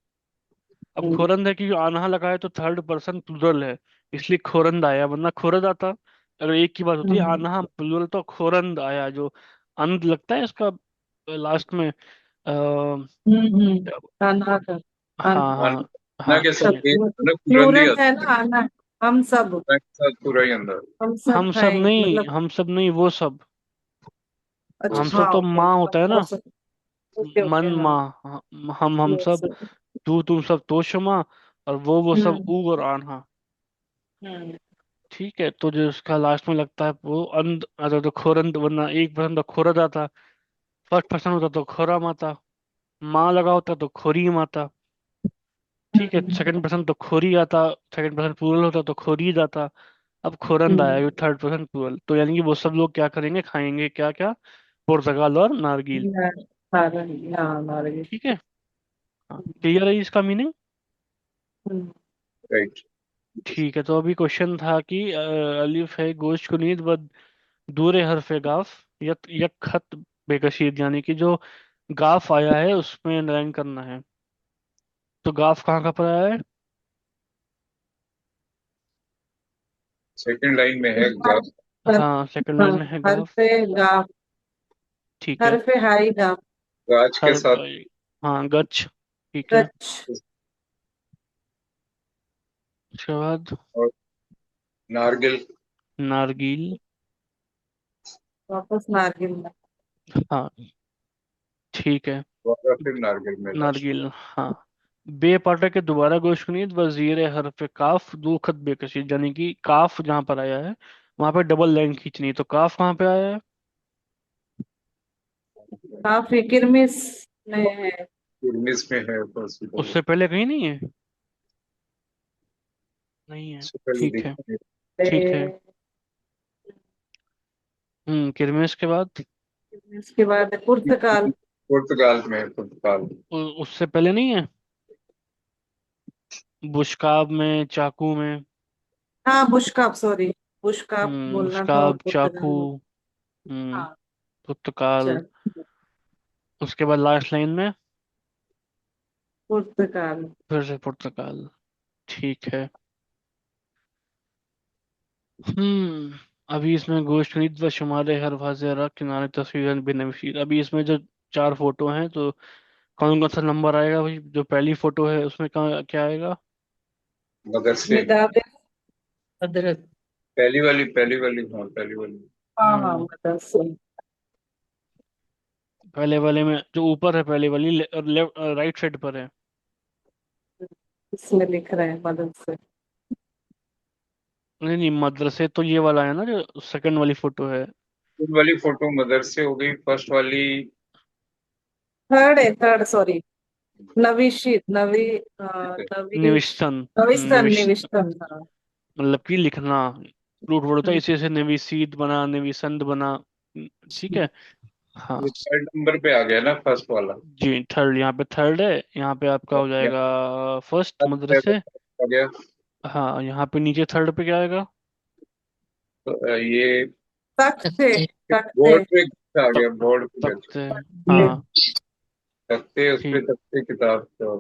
अब हम्म। खोरंद है क्योंकि आन्हा लगा है, तो थर्ड पर्सन प्लुरल है, इसलिए खोरंद आया, वरना खोरंद आता अगर एक की बात होती है। हम्म। आन्हा प्लुरल, तो खोरंद आया, जो अंत लगता है इसका लास्ट में। आना का। हाँ आना। आना। हाँ आना हाँ, के साथ ये ये सब आना पूरा नहीं प्लूरल आता। है ना, आना। हम सब। आना के साथ पूरा ही अंदर। हम सब हम सब हैं नहीं, मतलब। हम सब नहीं, वो सब। हम अच्छा, सब हाँ, तो ओके, माँ होता है ना, वो सब। ओके मन ओके, हाँ। माँ, हम यस। सब, तू तुम सब तोशमा, और वो सब हम्म। ऊ और आन्हा। हम्म। ठीक है, तो जो उसका लास्ट में लगता है वो अंध आता, तो खोरंद, वरना एक पर्सन तो खोरद आता, फर्स्ट पर्सन होता तो खोरा माता, माँ लगा होता तो खोरी माता। ठीक है, हम्म। सेकंड पर्सन तो खोरी आता, सेकंड पर्सन प्लूरल होता तो खोरी जाता। अब खोरंद हम्म। आया, थर्ड पर्सन प्लूरल, तो यानी कि वो सब लोग क्या करेंगे, खाएंगे क्या क्या, पुर्तगाल और नारगिल। नारंगी, हाँ, नारंगी। ठीक है। हाँ, क्लियर है इसका मीनिंग? हम्म। राइट। ठीक है, तो अभी क्वेश्चन था कि अलिफ है गोश्त कुनीद व दूर हरफ गाफ, यक यक खत बेकशीद, यानी कि जो गाफ आया है उसमें लाइन करना है। तो गाफ कहाँ का पड़ा है? सेकंड लाइन में है गा। हर हाँ, सेकंड हाँ, लाइन में है हर गाफ। पे गाफ। ठीक है। हर पे हाई गाफ। गाज के हर साथ। हाँ, गच। ठीक है। गच। उसके बाद और नारगिल। नारगिल। वापस नागिन। हाँ ठीक है। वारा फिर नारगिल में लास्ट। नारगिल, हाँ। बे पाठक के दोबारा गोशगनीद वजीर हरफ काफ दो खत बेकशी, यानी कि काफ जहाँ पर आया है वहां पे डबल लाइन खींचनी है, तो काफ कहाँ पे आया है? हाँ, फिक्र मिस में है। किरमिस में है पॉसिबल। उससे पहले कहीं नहीं है? नहीं है। इससे पहले ठीक है। देखिए। ठीक है। फिर किरमिस के बाद? इसके बाद पुर्तगाल। पुर्तगाल में है, पुर्तगाल। उससे पहले नहीं है? बुशकाब में, चाकू में। हाँ, बुशकाप, सॉरी। बुशकाप बोलना था और बुशकाब, चाकू। पुर्तगाल बोल। हम्म हाँ। पुर्तगाल। चल। उसके बाद लास्ट लाइन में पुर्तगाल। फिर से पुर्तगाल। ठीक है। हम्म अभी इसमें गोश्त खरीद व शुमारे हर वाज़ेरा किनारे तस्वीर बेनशीर, अभी इसमें जो चार फोटो हैं, तो कौन कौन सा नंबर आएगा भाई? जो पहली फोटो है उसमें क्या आएगा? मदरसे। मिदाद हजरत। पहली वाली हाँ, पहली वाली। हाँ हाँ, हम्म मदरसे। पहले वाले में जो ऊपर है, पहले वाली लेफ्ट राइट साइड पर है। इसमें लिख रहे हैं मदरसे। नहीं नहीं, मदरसे तो ये वाला है ना, जो सेकंड वाली फोटो है। सेकंड वाली फोटो मदरसे हो गई, फर्स्ट वाली। थर्ड है, थर्ड, सॉरी। नविशित नवी नवीश निविष्टन। नविस्तन निविष्ट निविष्टन, हाँ। मतलब कि लिखना। रूट वर्ड होता है, हम्म, इसी से निविसीद बना, निविसंद बना। ठीक है। हाँ। ये थर्ड नंबर पे आ गया ना फर्स्ट वाला। जी, थर्ड, यहाँ पे थर्ड है, यहाँ पे आपका हो जाएगा फर्स्ट मदरसे। आ गया। हाँ, यहाँ पे नीचे थर्ड पे क्या आएगा? तो ये तख्ते। तख्ते। बोर्ड पे आ तक गया, बोर्ड पे गया। तख्ते। हाँ तख्ते, उस पे ठीक। तख्ते किताब तो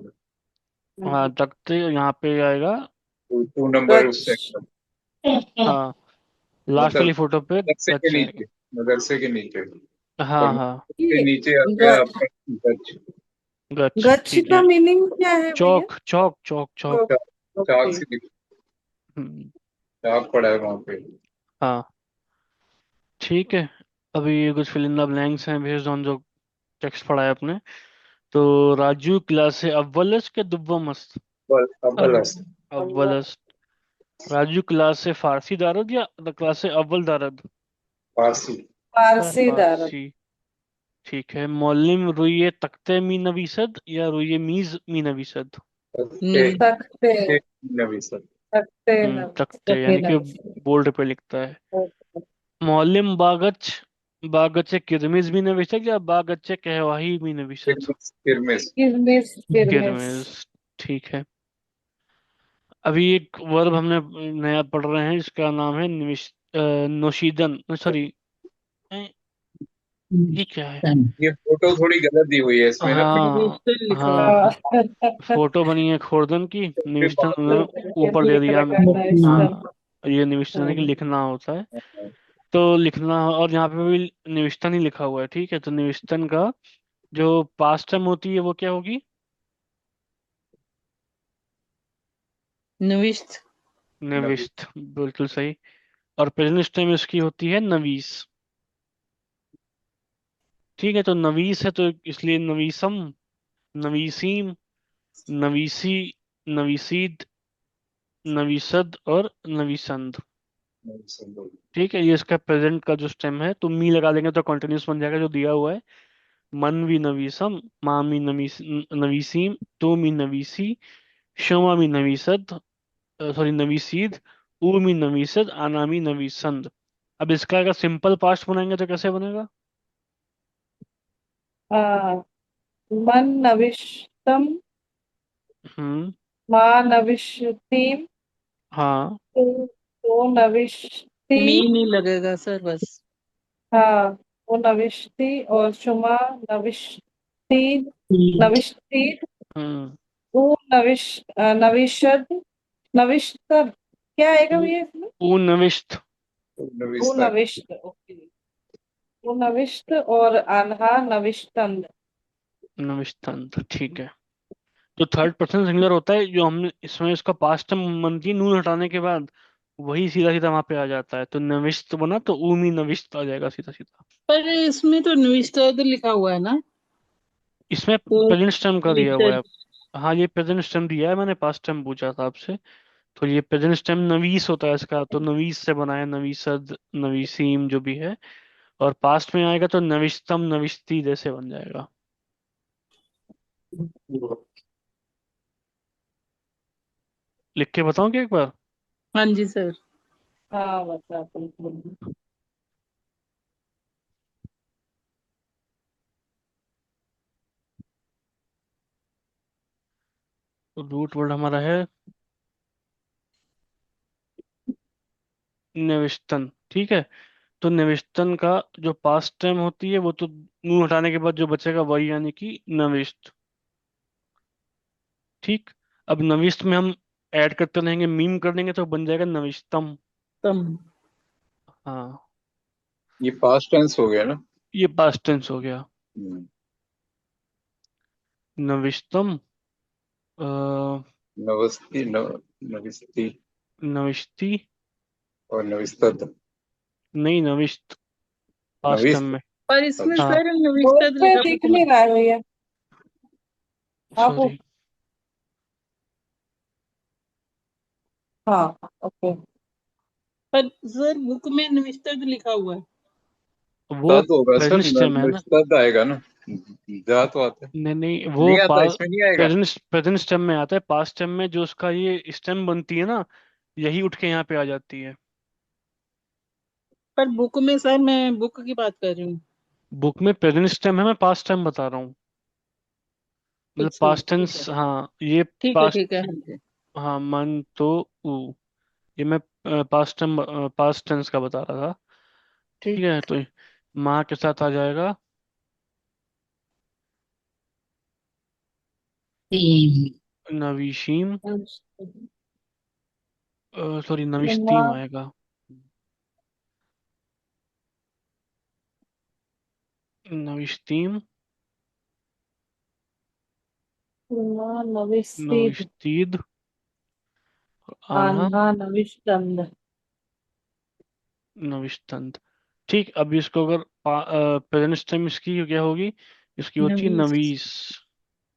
हाँ, तख्ते यहाँ पे आएगा। टू नंबर गच। उससे। हाँ, लास्ट वाली मतलब फोटो पे मदरसे के गच आएगा। नीचे, मदरसे के नीचे। और हाँ हाँ। मदरसे के ये नीचे आ गया ग, आपका गच। गच, गच्छ ठीक का है। मीनिंग क्या है भैया? चौक चौक चौक चौक। चाक, चाक ओके। से हम्म, चाक पड़ा है वहां पे। हाँ ठीक है। अभी ये कुछ फिल इन द ब्लैंक्स हैं बेस्ड ऑन जो टेक्स्ट पढ़ा है आपने। तो राजू क्लास अव्वलस के दुव्वमस्त? अव्वल अस्त। अल्लाह। अव्वलस। राजू क्लास फारसी दारद या क्लास अव्वल दारद? फारसी। फारसी दारत। फारसी। ठीक है। मौलिम रुइये तख्ते मी नवीसद या रुइये मीज मी नवीसद? तख्ते, तख्ते। तख्ते नबी सर। तख्ते नबी तख्ते सफी यानी कि नबी। बोल्ड पे लिखता है। मौलिम बागच, बागचे किरमिज मी नवीसद या बागचे कहवाही मी नवीसद? किरमिस, किरमिस। किरमिस किरमिस। किरमिज। ठीक है। अभी एक वर्ब हमने नया पढ़ रहे हैं, इसका नाम है नोशीदन, सॉरी, ये क्या है? ये फोटो थोड़ी गलत दी हुई है इसमें ना। हाँ निविष्टन लिखा हुआ हाँ। है। फोटो बनी है खोर्दन की, पे निविष्टन बात उन्होंने ये ऊपर दे लिख दिया। रखा है निविष्टन। हाँ, ये निविष्टन है कि हाँ। लिखना होता है। तो लिखना, और यहाँ पे भी निविष्टन ही लिखा हुआ है, ठीक है। तो निविष्टन का जो पास्ट टाइम होती है वो क्या होगी? नविष्ट। नबी। निविष्ट, बिल्कुल सही। और प्रेजेंट टाइम इसकी होती है नवीस। ठीक है, तो नवीस है तो इसलिए नवीसम, नवीसीम, नवीसी, नवीसीद, नवीसद और नवीसंद। ठीक है, ये इसका प्रेजेंट का जो स्टेम है, तो मी लगा देंगे तो कंटिन्यूस बन जाएगा जो दिया हुआ है। मन भी नवीसम, मामी नवीसीम, तो मी नवीसी, शमा मी नवीसद, सॉरी नवीसीद, ऊ मी नवीसद, अनामी नवीसंद। अब इसका अगर सिंपल पास्ट बनाएंगे तो कैसे बनेगा? हाँ, मन नविष्टम। हम्म माँ नविष्टिम। हाँ। तो नविष्टि। मी नहीं लगेगा सर बस। हाँ, वो नविष्टि और शुमा नविष्टि। नविष्टि। हम्म वो नविशद। नविष्टब क्या आएगा भैया इसमें? ऊ नविष्ट। वो नविस्ता। नविष्ट, ओके। वो नविष्ट और आन्हा नविष्टंद। नविष्टंत, ठीक है। तो थर्ड पर्सन सिंगुलर होता है जो हमने इसमें, इसका पास्ट टाइम बनती है नून हटाने के बाद, वही सीधा सीधा वहां पे आ जाता है, तो नविष्ट बना तो ऊमी नविष्ट आ जाएगा सीधा सीधा। पर इसमें तो निविष्ठा लिखा हुआ है ना। इसमें तो प्रेजेंट टाइम का दिया हुआ निविष्ठा। है। हाँ, ये प्रेजेंट टाइम दिया है, मैंने पास्ट टाइम पूछा था आपसे। तो ये प्रेजेंट टाइम नवीस होता है इसका, तो नवीस से बना है, नवीसद, नवीसीम जो भी है। और पास्ट में आएगा तो नविष्तम नविष्ति जैसे बन जाएगा। लिख के बताऊं क्या एक बार? हाँ जी सर। हाँ बता बिल्कुल। रूट वर्ड हमारा है निविष्टन, ठीक है। तो निविष्टन का जो पास्ट टाइम होती है वो तो नू हटाने के बाद जो बचेगा वही, यानी कि नविष्ट। ठीक। अब नविष्ट में हम ऐड करते रहेंगे, मीम कर देंगे तो बन जाएगा नविष्टम। तम। हाँ, ये पास्ट टेंस हो गया ना। ये पास्ट टेंस हो गया। हम्म, नविष्टम, नवस्ती नविस्ती नविष्टि, और नविस्तद। नहीं नविष्ट, पास्ट टाइम नविस्त। में। पर इसमें अच्छा। हाँ, सर बोर्ड निविष्ठा पे लिखा दिख बुक में। नहीं रहा है भैया। आप। सॉरी। हाँ। ओके। पर सर बुक में निविष्ठा लिखा हुआ है। वो तद होगा सर, प्रेजेंट टाइम है ना। नविस्तद आएगा ना। जा तो आता है। नहीं नहीं, वो नहीं आता, इसमें नहीं आएगा। प्रेजेंट प्रेजेंट टाइम में आता है। पास्ट टाइम में जो उसका ये स्टेम बनती है ना, यही उठ के यहाँ पे आ जाती है। पर बुक में सर मैं बुक की बात कर रही हूँ। बुक में प्रेजेंट टाइम है, मैं पास्ट टाइम बता रहा हूँ। मतलब अच्छा पास्ट ठीक है। टेंस, हाँ ये ठीक है पास्ट। ठीक है हाँ जी। हाँ, मन तो ऊ, ये मैं पास्ट टाइम, पास्ट टेंस का बता रहा था। ठीक ठीक। है, तो माँ के साथ आ जाएगा तीन। नवीशीम, सॉरी नविश्तीम आएगा। नविश्तीम, नविष्ट। नविश्तीद, आन्हा, आन्हा नविष्टंद। नविश्तंत। ठीक, अब इसको अगर प्रेजेंट टाइम इसकी क्या होगी? इसकी होती है नवीस।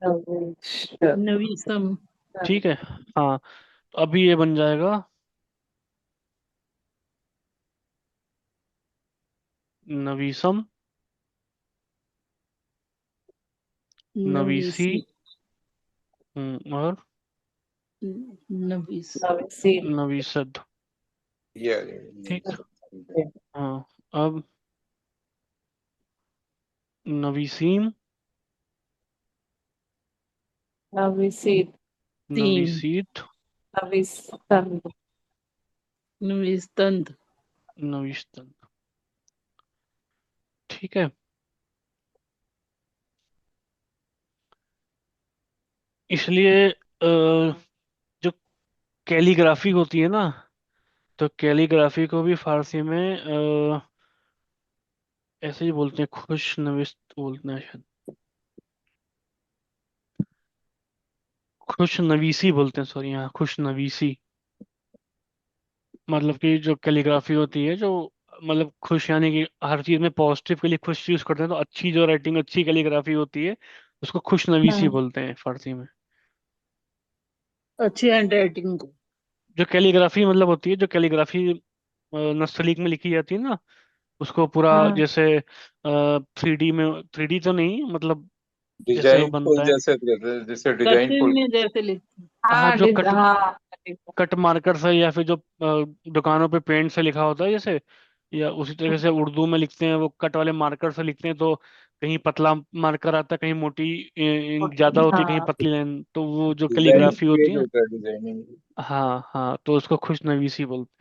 नवीस। नविष्ट। नवीसम। ठीक है। हाँ, तो अभी ये बन जाएगा नवीसम, नवीसी, नवीसी। और नवीस। नविशीत। नवीसद। ये आ जाएगा, ठीक। नविस्त। हाँ, अब नवीसीम, नविशीत। तीन। नवीसीत, नविस्तंद। नवीस्तंद। नविस्तंत। ठीक है। इसलिए जो कैलीग्राफी होती है ना, तो कैलीग्राफी को भी फारसी में ऐसे ही बोलते हैं, खुश नविस्त बोलते हैं शायद। खुश नवीसी बोलते हैं, सॉरी, हाँ खुश नवीसी। मतलब कि जो कैलीग्राफी होती है, जो मतलब खुश, यानी कि हर चीज में पॉजिटिव के लिए खुश यूज करते हैं, तो अच्छी जो राइटिंग, अच्छी कैलीग्राफी होती है उसको खुश नवीसी हाँ। बोलते हैं फारसी में। अच्छी हैंड राइटिंग को। जो कैलीग्राफी मतलब होती है, जो कैलीग्राफी नस्तलीक में लिखी जाती है ना, उसको पूरा हाँ। जैसे 3D में, 3D तो नहीं, मतलब जैसे वो डिजाइन फुल बनता है। जैसे कहते हैं, जैसे डिजाइन कर्सिव फुल। में जैसे लिखते हैं। हाँ, हाँ जो कट हाँ। कट मार्कर से, या फिर जो दुकानों पे पेंट से लिखा होता है जैसे, या उसी तरीके से उर्दू में लिखते हैं, वो कट वाले मार्कर से लिखते हैं, तो कहीं पतला मार्कर आता है, कहीं मोटी इंक ज्यादा होती है, कहीं हाँ। पतली लाइन, तो वो जो डिजाइन कैलीग्राफी होती पेज है। होता है, डिजाइनिंग। हाँ हाँ, तो उसको खुशनवीसी बोलते हैं।